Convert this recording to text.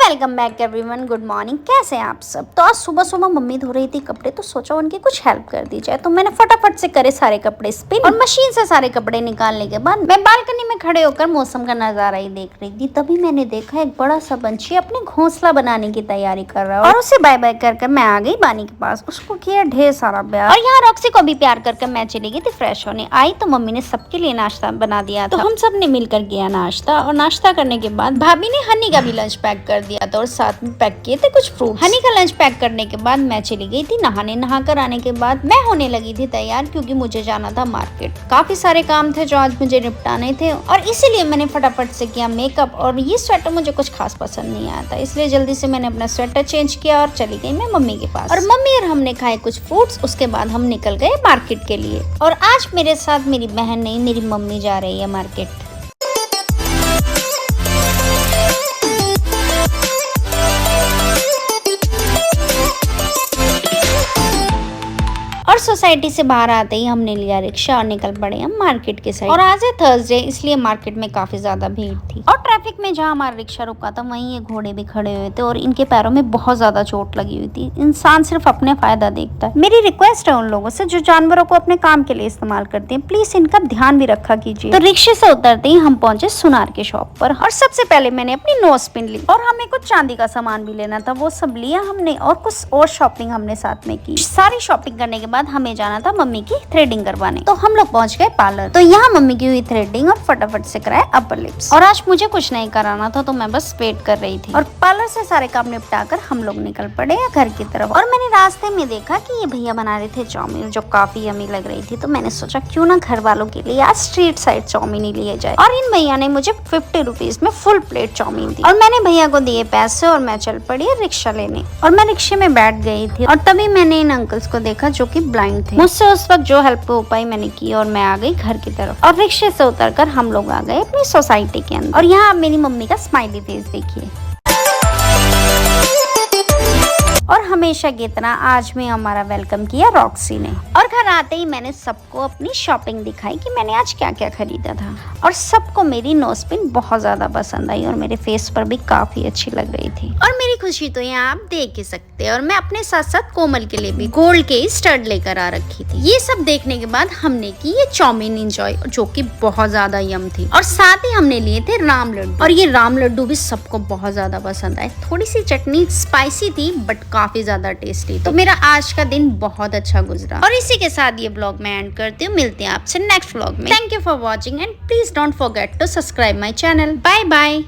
Welcome back everyone. Good morning. कैसे हैं आप सब। तो आज सुबह सुबह मम्मी धो रही थी कपड़े, तो सोचा उनकी कुछ हेल्प कर दी जाए। तो मैंने फटाफट से करे सारे कपड़े स्पिन और मशीन से सारे कपड़े निकालने के बाद मैं बालकनी में खड़े होकर मौसम का नजारा ही देख रही थी। तभी मैंने देखा एक बड़ा सा पंछी अपने घोंसला बनाने की तैयारी कर रहा है और उसे बाय बाय कर मैं आ गई बानी के पास। उसको किया ढेर सारा प्यार और यहाँ रॉक्सी को भी प्यार कर मैं चली गई थी फ्रेश होने। आई तो मम्मी ने सबके लिए नाश्ता बना दिया था। तो हम सब ने मिलकर किया नाश्ता और नाश्ता करने के बाद भाभी ने हनी का भी लंच पैक कर दिया था और साथ में पैक किए थे कुछ फ्रूट। हनी का लंच पैक करने के बाद मैं चली गई थी नहाने। नहा कर आने के बाद मैं होने लगी थी तैयार, क्योंकि मुझे जाना था मार्केट। काफी सारे काम थे जो आज मुझे निपटाने थे और इसीलिए मैंने फटाफट से किया मेकअप। और ये स्वेटर मुझे कुछ खास पसंद नहीं आया था, इसलिए जल्दी से मैंने अपना स्वेटर चेंज किया और चली गई मैं मम्मी के पास। और मम्मी और हमने खाए कुछ फ्रूट्स। उसके बाद हम निकल गए मार्केट के लिए। और आज मेरे साथ मेरी बहन नहीं, मेरी मम्मी जा रही है मार्केट। और सोसाइटी से बाहर आते ही हमने लिया रिक्शा और निकल पड़े हम मार्केट के साइड। और आज है थर्सडे, इसलिए मार्केट में काफी ज्यादा भीड़ थी। और ट्रैफिक में जहाँ हमारा रिक्शा रुका था वहीं ये घोड़े भी खड़े हुए थे और इनके पैरों में बहुत ज्यादा चोट लगी हुई थी। इंसान सिर्फ अपने फायदा देखता है। मेरी रिक्वेस्ट है उन लोगों से जो जानवरों को अपने काम के लिए इस्तेमाल करते हैं, प्लीज इनका ध्यान भी रखा कीजिए। तो रिक्शे से उतरते ही हम पहुंचे सुनार के शॉप पर और सबसे पहले मैंने अपनी नोज पिन ली और हमें कुछ चांदी का सामान भी लेना था, वो सब लिया हमने। और कुछ और शॉपिंग हमने साथ में की। सारी शॉपिंग करने के बाद हमें जाना था मम्मी की थ्रेडिंग करवाने। तो हम लोग पहुंच गए पार्लर। तो यहाँ मम्मी की हुई थ्रेडिंग और फटाफट से कराए अपर लिप्स। और आज मुझे कुछ नहीं कराना था, तो मैं बस वेट कर रही थी। और पार्लर से सारे काम निपटा कर हम लोग निकल पड़े घर की तरफ। और मैंने रास्ते में देखा कि ये भैया बना रहे थे चाउमीन, जो काफी यमी लग रही थी। तो मैंने सोचा क्यों ना घर वालों के लिए आज स्ट्रीट साइड चाउमीन ही लिए जाए। और इन भैया ने मुझे 50 रुपीज में फुल प्लेट चाउमीन दी। और मैंने भैया को दिए पैसे और मैं चल पड़ी रिक्शा लेने। और मैं रिक्शे में बैठ गई थी और तभी मैंने इन अंकल्स को देखा जो की ब्लाइंड थे। मुझसे उस वक्त जो हेल्प हो पाई मैंने की और मैं आ गई घर की तरफ। और रिक्शे से उतरकर हम लोग आ गए अपनी सोसाइटी के अंदर। और यहाँ आप मेरी मम्मी का स्माइली फेस देखिए। और हमेशा की तरह आज में हमारा वेलकम किया रॉक्सी ने। और घर आते ही मैंने सबको अपनी शॉपिंग दिखाई कि मैंने आज क्या क्या खरीदा था। और सबको मेरी नोज पिन बहुत ज्यादा पसंद आई और मेरे फेस पर भी काफी अच्छी लग रही थी। और मेरी खुशी तो यहाँ आप देख ही सकते हैं। और मैं अपने साथ साथ कोमल के लिए भी गोल्ड के स्टड लेकर आ रखी थी। ये सब देखने के बाद हमने की ये चाउमीन एंजॉय, जो कि बहुत ज्यादा यम थी। और साथ ही हमने लिए थे राम लड्डू। और ये राम लड्डू भी सबको बहुत ज्यादा पसंद आए। थोड़ी सी चटनी स्पाइसी थी बट काफी ज्यादा टेस्टी। तो मेरा आज का दिन बहुत अच्छा गुजरा। और इसी के साथ ये ब्लॉग मैं एंड करती हूँ। मिलते हैं आपसे नेक्स्ट ब्लॉग में। Thank you for watching and please don't forget to subscribe my channel. Bye bye.